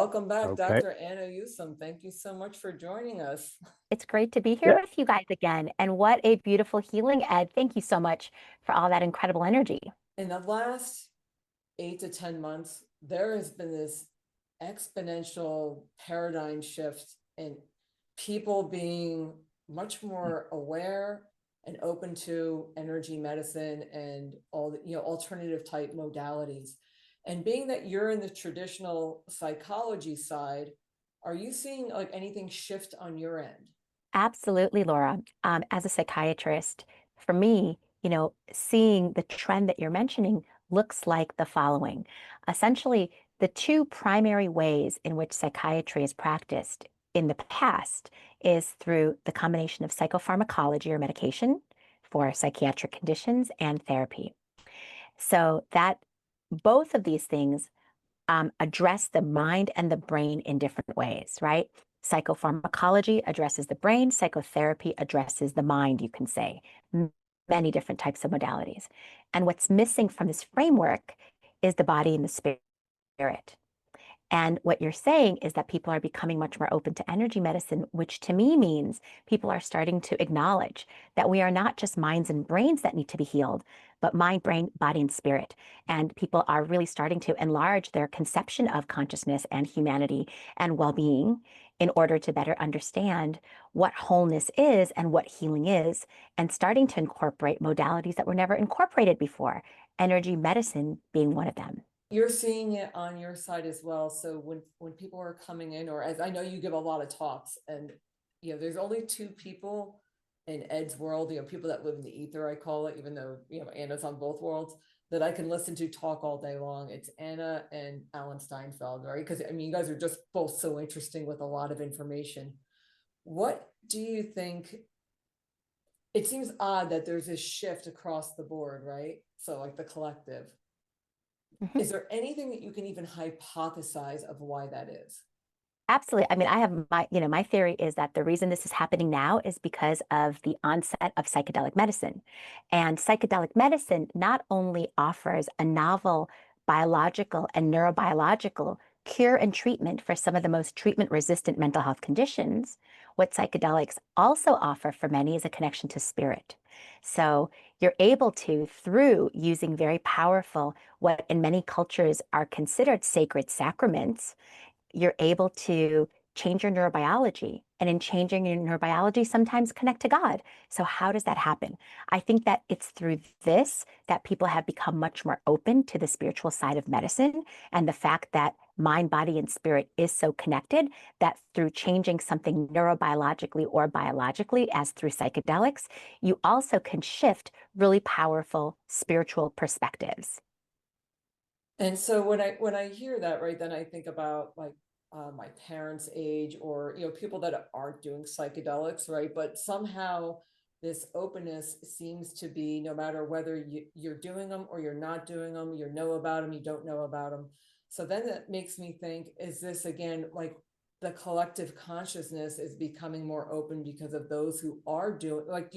Welcome back, Okay. Dr. Anna Yusim. Thank you so much for joining us. It's great to be here Yeah. with you guys again. And what a beautiful healing, Ed. Thank you so much for all that incredible energy. In the last 8 to 10 months, there has been this exponential paradigm shift in people being much more aware and open to energy medicine and all the, alternative type modalities. And being that you're in the traditional psychology side, are you seeing like anything shift on your end? Absolutely, Laura. As a psychiatrist, for me, seeing the trend that you're mentioning looks like the following. Essentially, the two primary ways in which psychiatry is practiced in the past is through the combination of psychopharmacology or medication for psychiatric conditions and therapy. So that both of these things address the mind and the brain in different ways, right? Psychopharmacology addresses the brain, psychotherapy addresses the mind, you can say, many different types of modalities. And what's missing from this framework is the body and the spirit. And what you're saying is that people are becoming much more open to energy medicine, which to me means people are starting to acknowledge that we are not just minds and brains that need to be healed, but mind, brain, body, and spirit. And people are really starting to enlarge their conception of consciousness and humanity and well-being in order to better understand what wholeness is and what healing is, and starting to incorporate modalities that were never incorporated before, energy medicine being one of them. You're seeing it on your side as well. So when people are coming in, or as I know you give a lot of talks, and there's only two people in Ed's world, people that live in the ether, I call it, even though Anna's on both worlds, that I can listen to talk all day long. It's Anna and Alan Steinfeld, right? Because I mean, you guys are just both so interesting with a lot of information. What do you think? It seems odd that there's this shift across the board, right? So like the collective. Mhm. Is there anything that you can even hypothesize of why that is? Absolutely. I mean, I have my theory is that the reason this is happening now is because of the onset of psychedelic medicine. And psychedelic medicine not only offers a novel biological and neurobiological cure and treatment for some of the most treatment-resistant mental health conditions, what psychedelics also offer for many is a connection to spirit. So you're able to, through using very powerful, what in many cultures are considered sacred sacraments, you're able to change your neurobiology. And in changing your neurobiology, sometimes connect to God. So how does that happen? I think that it's through this that people have become much more open to the spiritual side of medicine, and the fact that mind, body, and spirit is so connected that through changing something neurobiologically or biologically, as through psychedelics, you also can shift really powerful spiritual perspectives. And so when I hear that, right, then I think about like my parents' age, or people that aren't doing psychedelics, right? But somehow this openness seems to be, no matter whether you're doing them or you're not doing them, you know about them, you don't know about them. So then that makes me think, is this again like the collective consciousness is becoming more open because of those who are doing, like,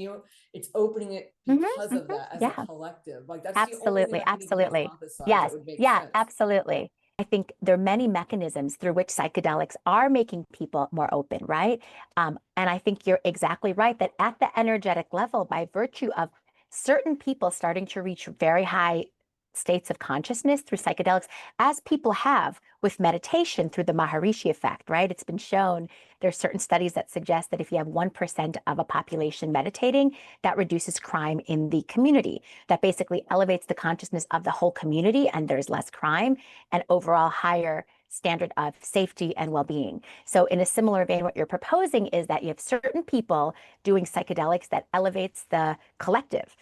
it's opening it Mhm, because of mhm. that as a Yeah. collective. Like that's the only thing Absolutely, I can even absolutely. hypothesize that Yes, would make yeah, sense. absolutely. I think there are many mechanisms through which psychedelics are making people more open, right? And I think you're exactly right that at the energetic level, by virtue of certain people starting to reach very high states of consciousness through psychedelics, as people have with meditation through the Maharishi effect, right? It's been shown there's certain studies that suggest that if you have 1% of a population meditating, that reduces crime in the community. That basically elevates the consciousness of the whole community, and there's less crime and overall higher standard of safety and well-being. So in a similar vein, what you're proposing is that you have certain people doing psychedelics that elevates the collective,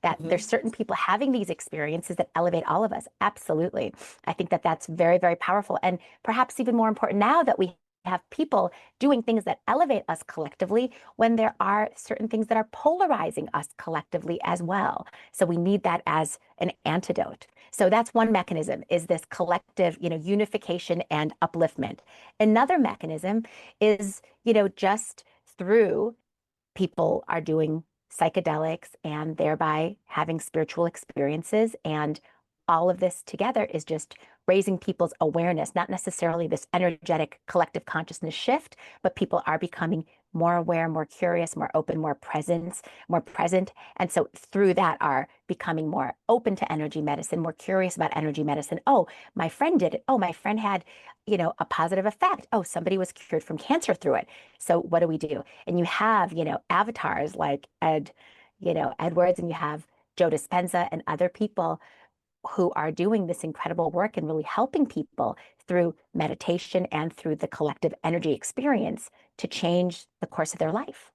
that there's certain people having these experiences that elevate all of us. Absolutely. I think that that's very, very powerful. And perhaps even more important now that we have people doing things that elevate us collectively, when there are certain things that are polarizing us collectively as well. So we need that as an antidote. So that's one mechanism, is this collective, unification and upliftment. Another mechanism is, just through people are doing psychedelics and thereby having spiritual experiences. And all of this together is just raising people's awareness, not necessarily this energetic collective consciousness shift, but people are becoming more aware, more curious, more open, more present. And so through that are becoming more open to energy medicine, more curious about energy medicine. Oh, my friend did it. Oh, my friend had, a positive effect. Oh, somebody was cured from cancer through it. So what do we do? And you have, avatars like Edwards, and you have Joe Dispenza and other people who are doing this incredible work and really helping people through meditation and through the collective energy experience to change the course of their life.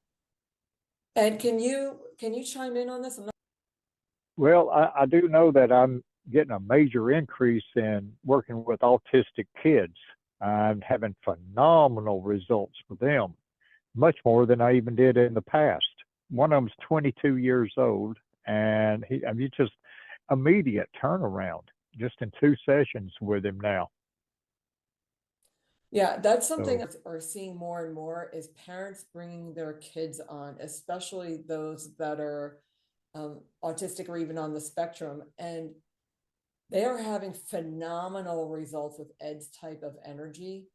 And can you chime in on this? Well, I do know that I'm getting a major increase in working with autistic kids. I'm having phenomenal results for them, much more than I even did in the past. One of them's 22 years old, and I mean, just immediate turnaround just in 2 sessions with him now. Yeah, that's something So we're seeing more and more is parents bringing their kids on, especially those that are autistic or even on the spectrum. And they are having phenomenal results with Ed's type of energy.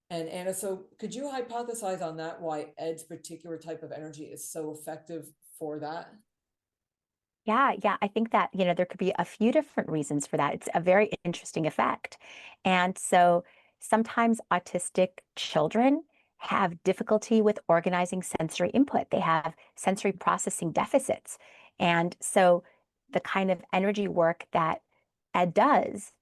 And Anna, so could you hypothesize on that, why Ed's particular type of energy is so effective for that? Yeah, I think that, there could be a few different reasons for that. It's a very interesting effect. And so sometimes autistic children have difficulty with organizing sensory input. They have sensory processing deficits. And so the kind of energy work that Ed does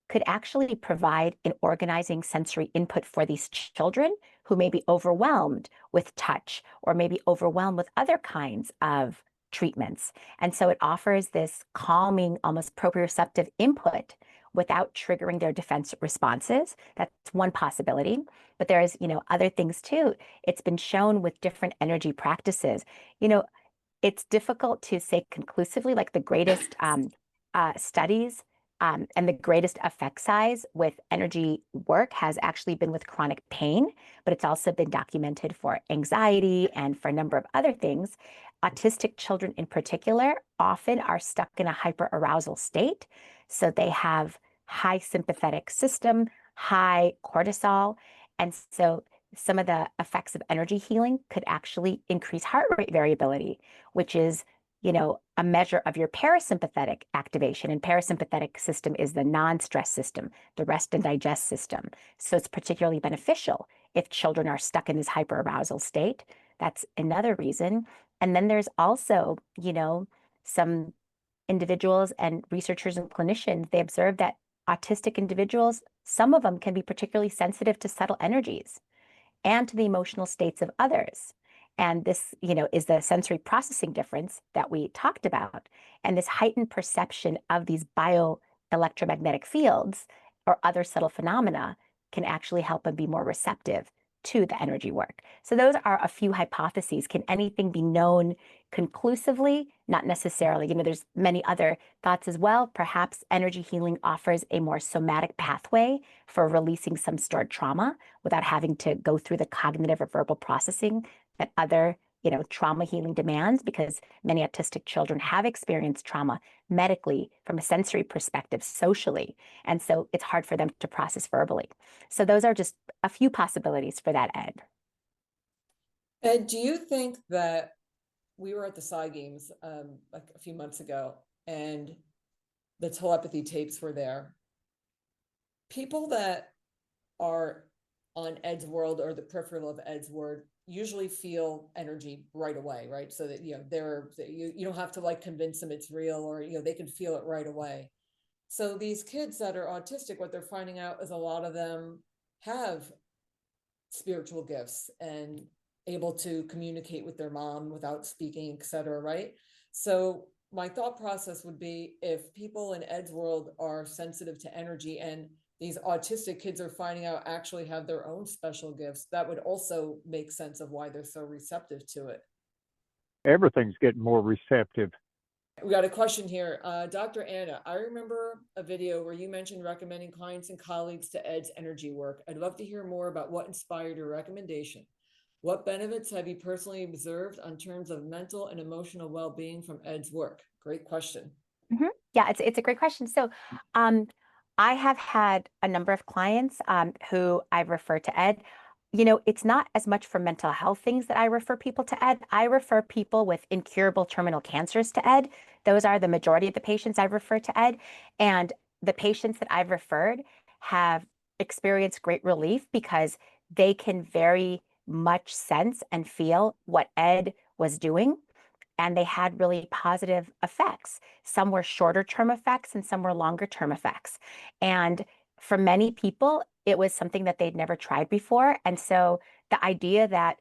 could actually provide an organizing sensory input for these children who may be overwhelmed with touch or maybe overwhelmed with other kinds of treatments. And so it offers this calming, almost proprioceptive input without triggering their defense responses. That's one possibility. But there's, other things too. It's been shown with different energy practices. You know, it's difficult to say conclusively, like the greatest studies and the greatest effect size with energy work has actually been with chronic pain, but it's also been documented for anxiety and for a number of other things. Autistic children in particular often are stuck in a hyperarousal state. So they have high sympathetic system, high cortisol. And so some of the effects of energy healing could actually increase heart rate variability, which is, a measure of your parasympathetic activation. And parasympathetic system is the non-stress system, the rest and digest system. So it's particularly beneficial if children are stuck in this hyperarousal state. That's another reason. And then there's also, some individuals and researchers and clinicians, they observe that autistic individuals, some of them can be particularly sensitive to subtle energies and to the emotional states of others. And this, is the sensory processing difference that we talked about. And this heightened perception of these bioelectromagnetic fields or other subtle phenomena can actually help them be more receptive to the energy work. So those are a few hypotheses. Can anything be known conclusively? Not necessarily. There's many other thoughts as well. Perhaps energy healing offers a more somatic pathway for releasing some stored trauma without having to go through the cognitive or verbal processing that other, trauma healing demands, because many autistic children have experienced trauma medically from a sensory perspective, socially. And so it's hard for them to process verbally. So those are just a few possibilities for that, Ed. And do you think that we were at the Psy Games like a few months ago, and the telepathy tapes were there? People that are on Ed's world or the peripheral of Ed's world usually feel energy right away, right? So that you don't have to like convince them it's real, or they can feel it right away. So these kids that are autistic, what they're finding out is a lot of them have spiritual gifts and able to communicate with their mom without speaking, etc. Right? So my thought process would be, if people in Ed's world are sensitive to energy and these autistic kids are finding out actually have their own special gifts, that would also make sense of why they're so receptive to it. everything's getting more receptive. We got a question here. Dr. Anna, I remember a video where you mentioned recommending clients and colleagues to Ed's energy work. I'd love to hear more about what inspired your recommendation. What benefits have you personally observed on terms of mental and emotional well-being from Ed's work? Great question. Yeah, it's a great question. So, um, I have had a number of clients who I refer to Ed. It's not as much for mental health things that I refer people to Ed. I refer people with incurable terminal cancers to Ed. Those are the majority of the patients I've referred to Ed. And the patients that I've referred have experienced great relief because they can very much sense and feel what Ed was doing. And they had really positive effects. Some were shorter term effects and some were longer term effects. And for many people, it was something that they'd never tried before. And so the idea that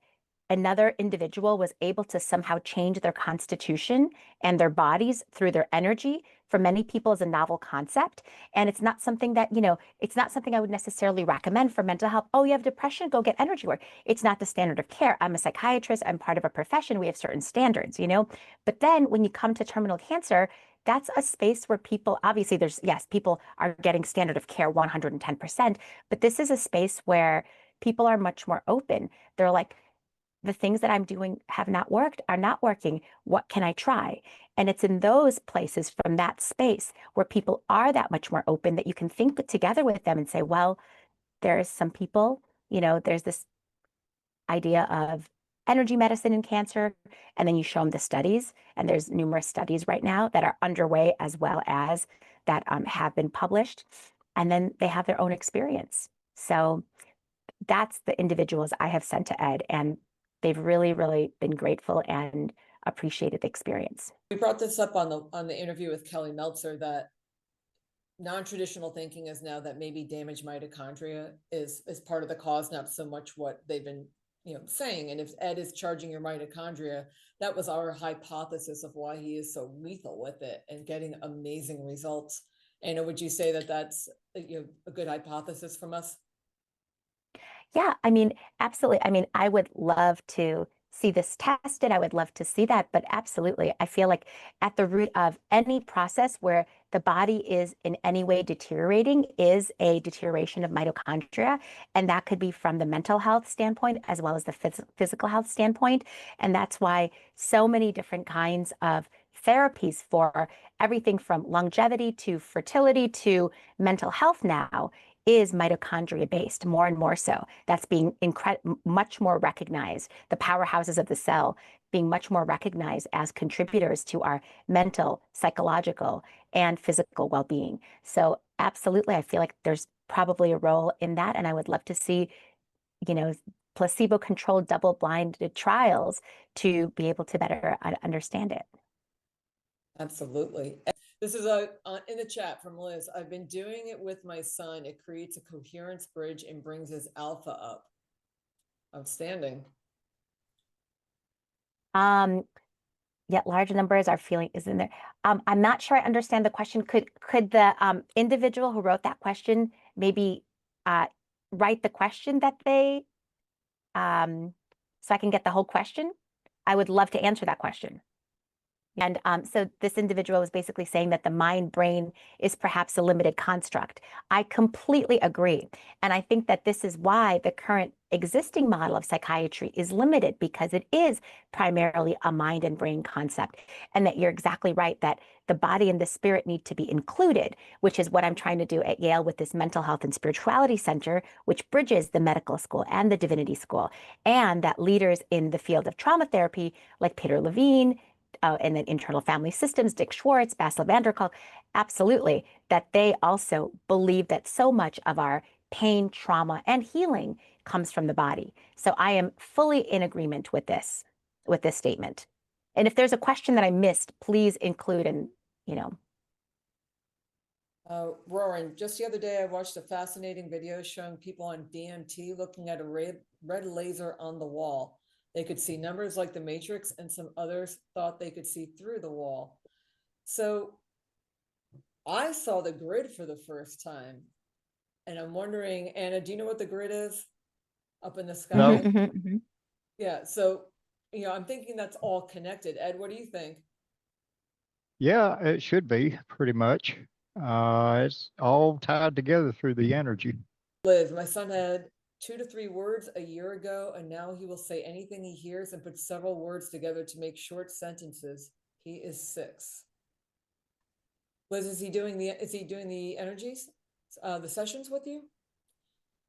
another individual was able to somehow change their constitution and their bodies through their energy for many people is a novel concept. And it's not something that, it's not something I would necessarily recommend for mental health. Oh, you have depression, go get energy work. It's not the standard of care. I'm a psychiatrist, I'm part of a profession, we have certain standards, But then when you come to terminal cancer, that's a space where people, obviously, yes, people are getting standard of care 110%, but this is a space where people are much more open. They're like, the things that I'm doing have not worked, are not working. What can I try? And it's in those places from that space where people are that much more open that you can think together with them and say, well, there's some people, there's this idea of energy medicine in cancer, and then you show them the studies. And there's numerous studies right now that are underway as well as that have been published. And then they have their own experience. So that's the individuals I have sent to Ed, and they've really, really been grateful and appreciated the experience. We brought this up on the interview with Kelly Meltzer, that non-traditional thinking is now that maybe damaged mitochondria is part of the cause, not so much what they've been saying. And if Ed is charging your mitochondria, that was our hypothesis of why he is so lethal with it and getting amazing results. And would you say that that's a good hypothesis from us? Yeah, I mean, absolutely. I mean, I would love to see this tested. I would love to see that, but absolutely. I feel like at the root of any process where the body is in any way deteriorating is a deterioration of mitochondria. And that could be from the mental health standpoint as well as the physical health standpoint. And that's why so many different kinds of therapies for everything from longevity to fertility to mental health now is mitochondria based, more and more so. That's being much more recognized. The powerhouses of the cell being much more recognized as contributors to our mental, psychological, and physical well-being. So absolutely, I feel like there's probably a role in that. And I would love to see, placebo-controlled double-blinded trials to be able to better understand it. Absolutely. This is in the chat from Liz. I've been doing it with my son. It creates a coherence bridge and brings his alpha up. Outstanding. Yet large numbers are feeling is in there. I'm not sure I understand the question. Could the individual who wrote that question maybe write the question that they so I can get the whole question? I would love to answer that question. And so this individual was basically saying that the mind brain is perhaps a limited construct. I completely agree. And I think that this is why the current existing model of psychiatry is limited, because it is primarily a mind and brain concept. And that you're exactly right, that the body and the spirit need to be included, which is what I'm trying to do at Yale with this Mental Health and Spirituality Center, which bridges the medical school and the divinity school. And that leaders in the field of trauma therapy, like Peter Levine, and then internal family systems, Dick Schwartz, Bessel van der Kolk, absolutely, that they also believe that so much of our pain, trauma, and healing comes from the body. So I am fully in agreement with this statement. And if there's a question that I missed, please include Roaring, just the other day, I watched a fascinating video showing people on DMT looking at a red laser on the wall. They could see numbers like the Matrix, and some others thought they could see through the wall. So I saw the grid for the first time. And I'm wondering, Anna, do you know what the grid is up in the sky? No. Yeah. So, I'm thinking that's all connected. Ed, what do you think? Yeah, it should be pretty much. It's all tied together through the energy. Liz, my son had 2 to 3 words a year ago, and now he will say anything he hears and put several words together to make short sentences. He is 6. Liz, is he doing the energies? the sessions with you?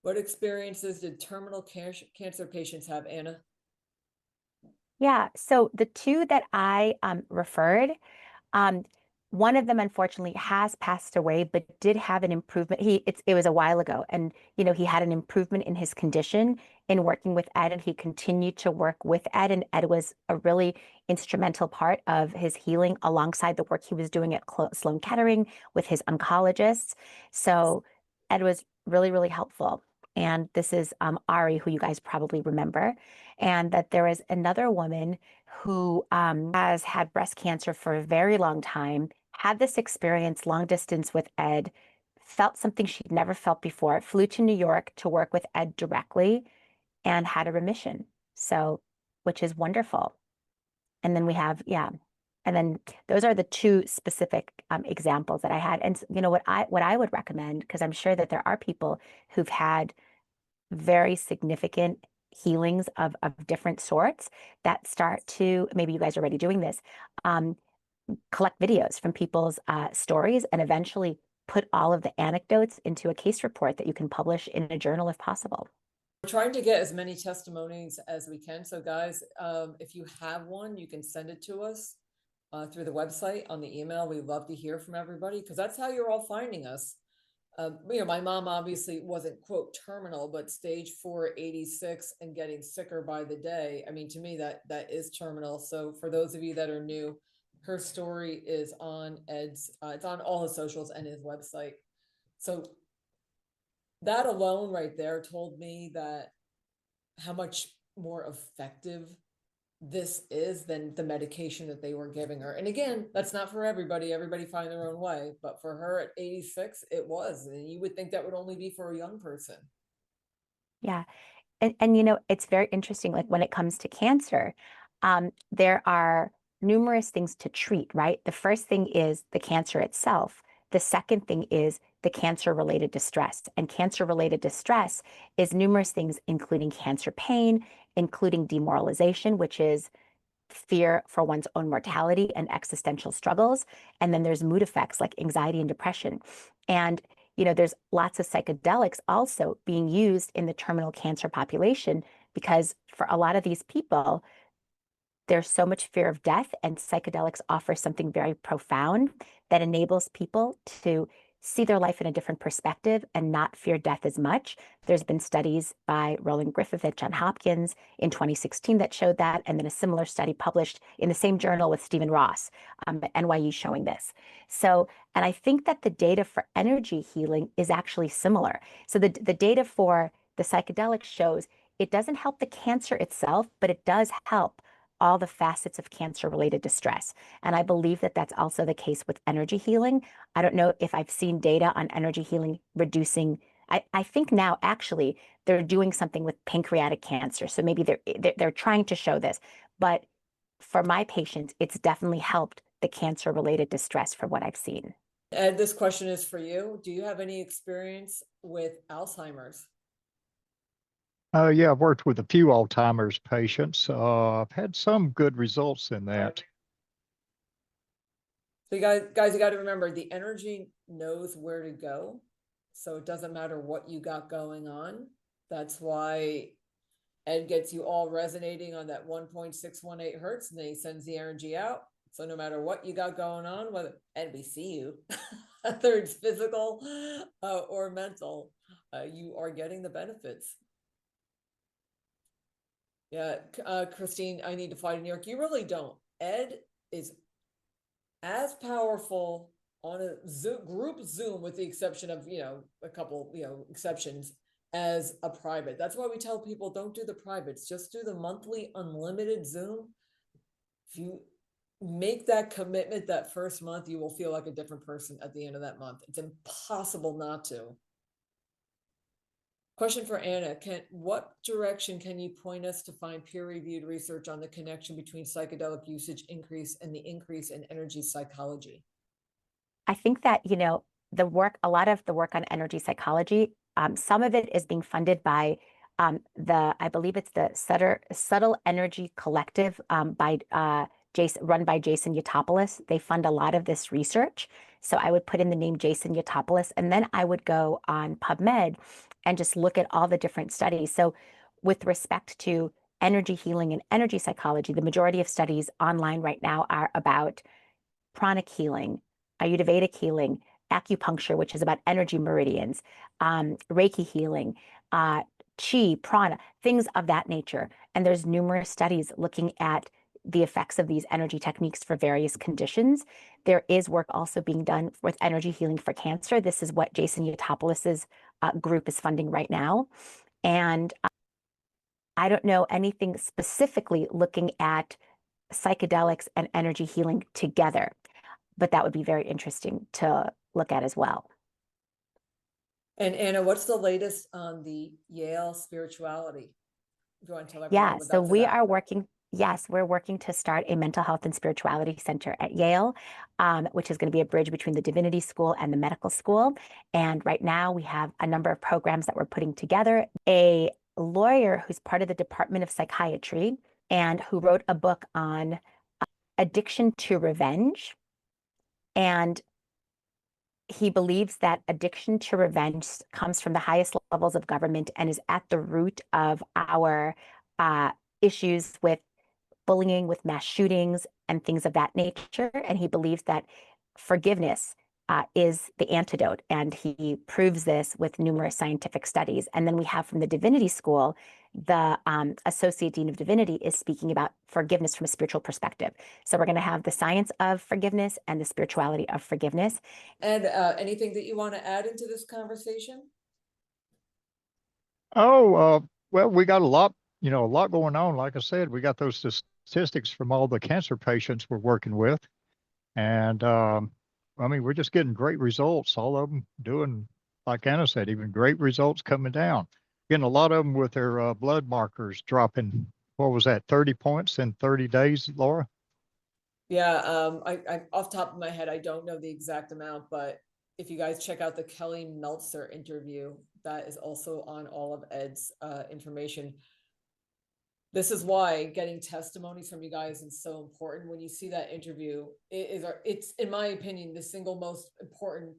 What experiences did terminal cancer patients have, Anna? Yeah, so the two that I referred, um, one of them unfortunately has passed away, but did have an improvement. It was a while ago, and he had an improvement in his condition in working with Ed, and he continued to work with Ed, and Ed was a really instrumental part of his healing alongside the work he was doing at Sloan Kettering with his oncologists. So Ed was really, really helpful. And this is Ari, who you guys probably remember, and that there is another woman who has had breast cancer for a very long time, had this experience long distance with Ed, felt something she'd never felt before, flew to New York to work with Ed directly, and had a remission. So, which is wonderful. And then we have, yeah. And then those are the two specific examples that I had. And what I would recommend, because I'm sure that there are people who've had very significant healings of different sorts that start to, maybe you guys are already doing this, collect videos from people's stories and eventually put all of the anecdotes into a case report that you can publish in a journal if possible. We're trying to get as many testimonies as we can. So guys, if you have one, you can send it to us through the website on the email. We love to hear from everybody because that's how you're all finding us. My mom obviously wasn't quote terminal, but stage 4, 86 and getting sicker by the day. I mean, to me, that is terminal. So for those of you that are new, her story is on Ed's, it's on all his socials and his website. So that alone right there told me that how much more effective this is than the medication that they were giving her. And again, that's not for everybody. Everybody find their own way. But for her at 86, it was. And you would think that would only be for a young person. Yeah. And it's very interesting, like when it comes to cancer, there are numerous things to treat, right? The first thing is the cancer itself. The second thing is the cancer-related distress. And cancer-related distress is numerous things, including cancer pain, including demoralization, which is fear for one's own mortality and existential struggles. And then there's mood effects like anxiety and depression. And there's lots of psychedelics also being used in the terminal cancer population because for a lot of these people, there's so much fear of death, and psychedelics offer something very profound that enables people to see their life in a different perspective and not fear death as much. There's been studies by Roland Griffith at Johns Hopkins in 2016 that showed that, and then a similar study published in the same journal with Stephen Ross at NYU showing this. So, and I think that the data for energy healing is actually similar. So the data for the psychedelics shows it doesn't help the cancer itself, but it does help all the facets of cancer-related distress. And I believe that that's also the case with energy healing. I don't know if I've seen data on energy healing reducing. I think now actually they're doing something with pancreatic cancer. So maybe they're trying to show this. But for my patients, it's definitely helped the cancer-related distress from what I've seen. Ed, this question is for you. Do you have any experience with Alzheimer's? Yeah, I've worked with a few Alzheimer's patients. I've had some good results in that. So you guys, you got to remember the energy knows where to go. So it doesn't matter what you got going on. That's why Ed gets you all resonating on that 1.618 hertz, and then he sends the energy out. So no matter what you got going on, whether, and we see you, whether it's physical or mental, you are getting the benefits. Yeah, Christine, I need to fly to New York. You really don't. Ed is as powerful on a group Zoom, with the exception of, a couple, exceptions, as a private. That's why we tell people don't do the privates, just do the monthly unlimited Zoom. If you make that commitment that first month, you will feel like a different person at the end of that month. It's impossible not to. Question for Anna, what direction can you point us to find peer-reviewed research on the connection between psychedelic usage increase and the increase in energy psychology? I think that, a lot of the work on energy psychology, some of it is being funded by I believe it's the Subtle Energy Collective by run by Jason Yotopoulos. They fund a lot of this research. So I would put in the name Jason Yotopoulos, and then I would go on PubMed and just look at all the different studies. So with respect to energy healing and energy psychology, the majority of studies online right now are about pranic healing, Ayurvedic healing, acupuncture, which is about energy meridians, Reiki healing, chi, prana, things of that nature. And there's numerous studies looking at the effects of these energy techniques for various conditions. There is work also being done with energy healing for cancer. This is what Jason Yotopoulos's group is funding right now. And I don't know anything specifically looking at psychedelics and energy healing together, but that would be very interesting to look at as well. And Anna, what's the latest on the Yale spirituality? Do you want to tell everyone Yeah, what so that's we about? are working, yes, we're working to start a mental health and spirituality center at Yale, which is going to be a bridge between the Divinity School and the medical school. And right now we have a number of programs that we're putting together. A lawyer who's part of the Department of Psychiatry and who wrote a book on addiction to revenge. And he believes that addiction to revenge comes from the highest levels of government and is at the root of our issues with bullying, with mass shootings, and things of that nature. And he believes that forgiveness is the antidote. And he proves this with numerous scientific studies. And then we have from the Divinity School, the Associate Dean of Divinity is speaking about forgiveness from a spiritual perspective. So we're going to have the science of forgiveness and the spirituality of forgiveness. And anything that you want to add into this conversation? Oh, well, we got a lot, a lot going on. Like I said, we got those statistics from all the cancer patients we're working with. And I mean, we're just getting great results. All of them doing, like Anna said, even great results coming down. Getting a lot of them with their blood markers dropping. What was that, 30 points in 30 days, Laura? Yeah, I off the top of my head, I don't know the exact amount, but if you guys check out the Kelly Meltzer interview, that is also on all of Ed's information. This is why getting testimonies from you guys is so important. When you see that interview, it's in my opinion the single most important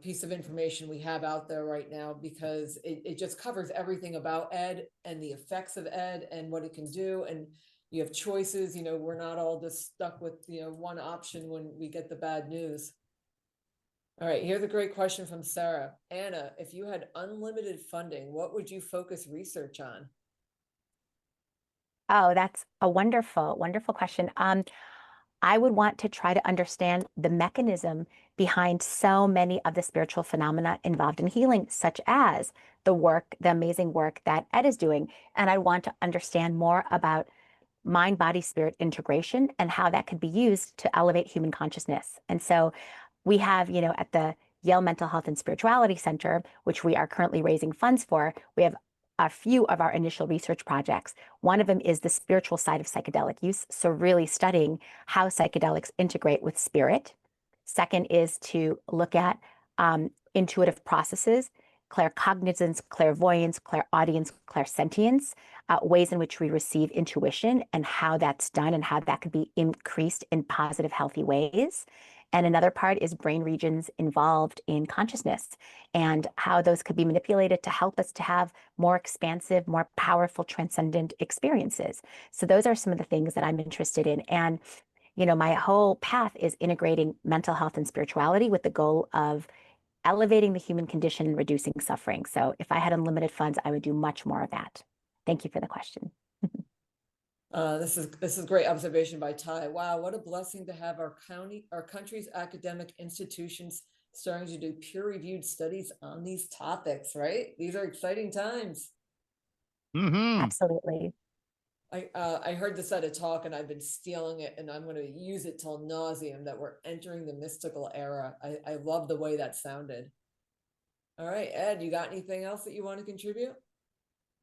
piece of information we have out there right now, because it just covers everything about Ed and the effects of Ed and what it can do. And you have choices, we're not all just stuck with, one option when we get the bad news. All right, here's a great question from Sarah. Anna, if you had unlimited funding, what would you focus research on? Oh, that's a wonderful, wonderful question. I would want to try to understand the mechanism behind so many of the spiritual phenomena involved in healing, such as the amazing work that Ed is doing. And I want to understand more about mind, body, spirit integration and how that could be used to elevate human consciousness. And so we have, at the Yale Mental Health and Spirituality Center, which we are currently raising funds for, we have a few of our initial research projects. One of them is the spiritual side of psychedelic use. So really studying how psychedelics integrate with spirit. Second is to look at intuitive processes, claircognizance, clairvoyance, clairaudience, clairsentience, ways in which we receive intuition and how that's done and how that could be increased in positive, healthy ways. And another part is brain regions involved in consciousness and how those could be manipulated to help us to have more expansive, more powerful, transcendent experiences. So those are some of the things that I'm interested in. And, my whole path is integrating mental health and spirituality with the goal of elevating the human condition and reducing suffering. So if I had unlimited funds, I would do much more of that. Thank you for the question. This is great observation by Ty. Wow, what a blessing to have our country's academic institutions starting to do peer-reviewed studies on these topics, right? These are exciting times. Mm-hmm. Absolutely. I heard this at a talk and I've been stealing it and I'm going to use it till nauseum, that we're entering the mystical era. I love the way that sounded. All right, Ed, you got anything else that you want to contribute?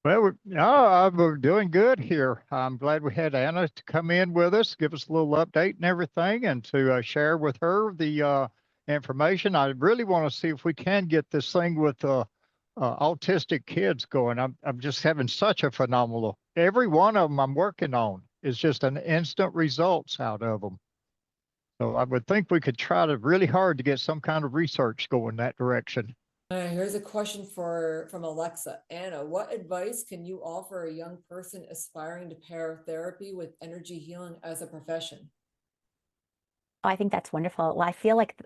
Well, we're doing good here. I'm glad we had Anna to come in with us, give us a little update and everything, and to share with her the information. I really want to see if we can get this thing with autistic kids going. I'm just having such a phenomenal. Every one of them I'm working on is just an instant results out of them. So I would think we could try to really hard to get some kind of research going that direction. Here's a question from Alexa. Anna, what advice can you offer a young person aspiring to pair therapy with energy healing as a profession? Oh, I think that's wonderful. Well, I feel like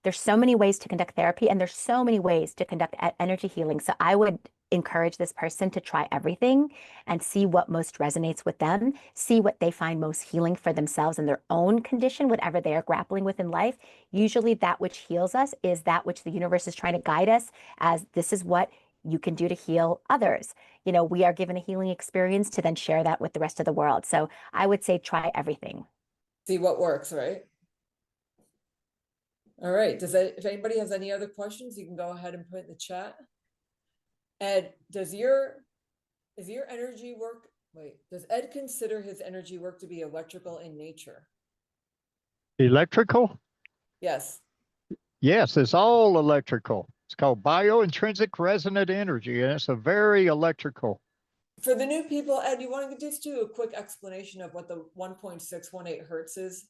there's so many ways to conduct therapy, and there's so many ways to conduct energy healing. So I would encourage this person to try everything and see what most resonates with them, see what they find most healing for themselves and their own condition, whatever they are grappling with in life. Usually that which heals us is that which the universe is trying to guide us as this is what you can do to heal others. You know, we are given a healing experience to then share that with the rest of the world. So I would say try everything. See what works, right? All right. If anybody has any other questions, you can go ahead and put it in the chat. Ed, does your energy work? Wait, does Ed consider his energy work to be electrical in nature? Electrical? Yes. Yes, it's all electrical. It's called biointrinsic resonant energy, and it's a very electrical. For the new people, Ed, you want to just do a quick explanation of what the 1.618 hertz is?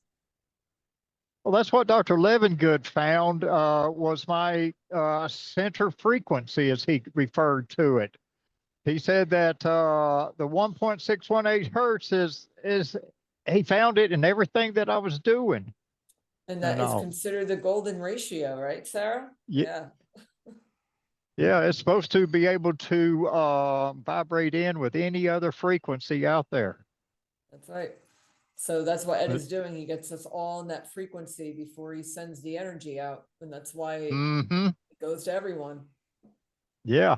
Well, that's what Dr. Levengood found was my center frequency, as he referred to it. He said that the 1.618 hertz is he found it in everything that I was doing. And that is considered the golden ratio, right, Sarah? Yeah. Yeah, it's supposed to be able to vibrate in with any other frequency out there. That's right. So that's what Ed is doing. He gets us all in that frequency before he sends the energy out. And that's why it goes to everyone. Yeah.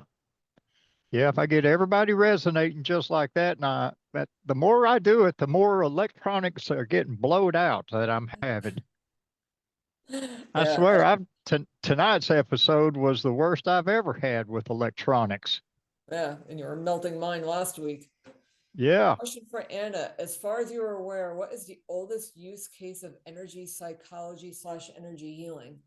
Yeah, if I get everybody resonating just like that, but the more I do it, the more electronics are getting blowed out that I'm having. I swear, tonight's episode was the worst I've ever had with electronics. Yeah, and you were melting mine last week. Yeah. Question for Anna. As far as you're aware, what is the oldest use case of energy psychology / energy healing?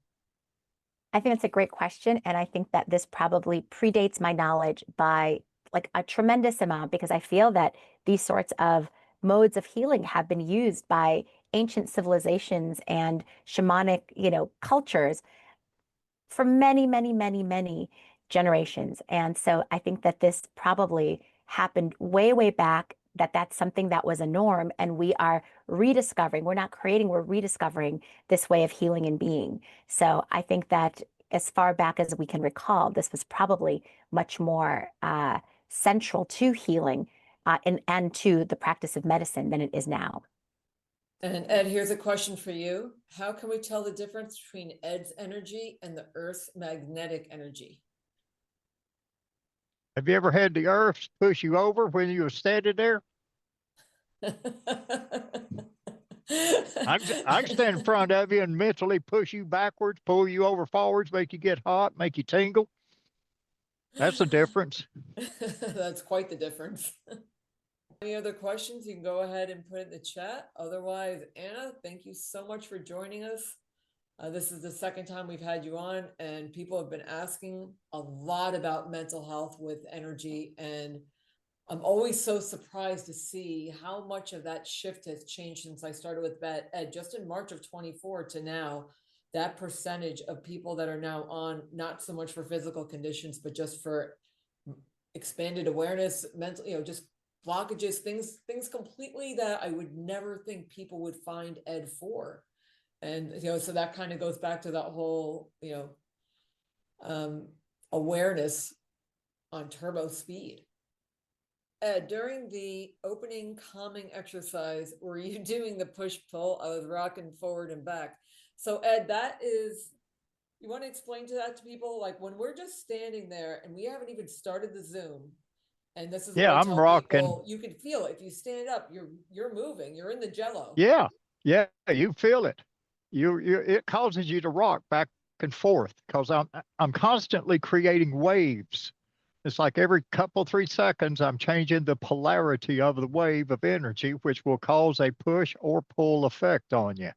I think it's a great question. And I think that this probably predates my knowledge by like a tremendous amount, because I feel that these sorts of modes of healing have been used by ancient civilizations and shamanic, cultures for many, many, many, many generations. And so I think that this probably happened way, way back, that's something that was a norm. And we are rediscovering, we're not creating, we're rediscovering this way of healing and being. So I think that as far back as we can recall, this was probably much more central to healing and to the practice of medicine than it is now. And Ed, here's a question for you. How can we tell the difference between Ed's energy and the Earth's magnetic energy? Have you ever had the earth push you over when you were standing there? I can stand in front of you and mentally push you backwards, pull you over forwards, make you get hot, make you tingle. That's the difference. That's quite the difference. Any other questions, you can go ahead and put it in the chat. Otherwise, Anna, thank you so much for joining us. This is the second time we've had you on, and people have been asking a lot about mental health with energy. And I'm always so surprised to see how much of that shift has changed since I started with Ed just in March of 24 to now. That percentage of people that are now on, not so much for physical conditions, but just for expanded awareness, mental, just blockages, things completely that I would never think people would find Ed for. And, so that kind of goes back to that whole, awareness on turbo speed. Ed, during the opening calming exercise, were you doing the push-pull? I was rocking forward and back. So Ed, you want to explain that to people? Like when we're just standing there and we haven't even started the Zoom, and this is what I tell rocking. people, you can feel it. If you stand up, you're moving, you're in the jello. Yeah, you feel it. It causes you to rock back and forth because I'm constantly creating waves. It's like every 3 seconds, I'm changing the polarity of the wave of energy, which will cause a push or pull effect on you.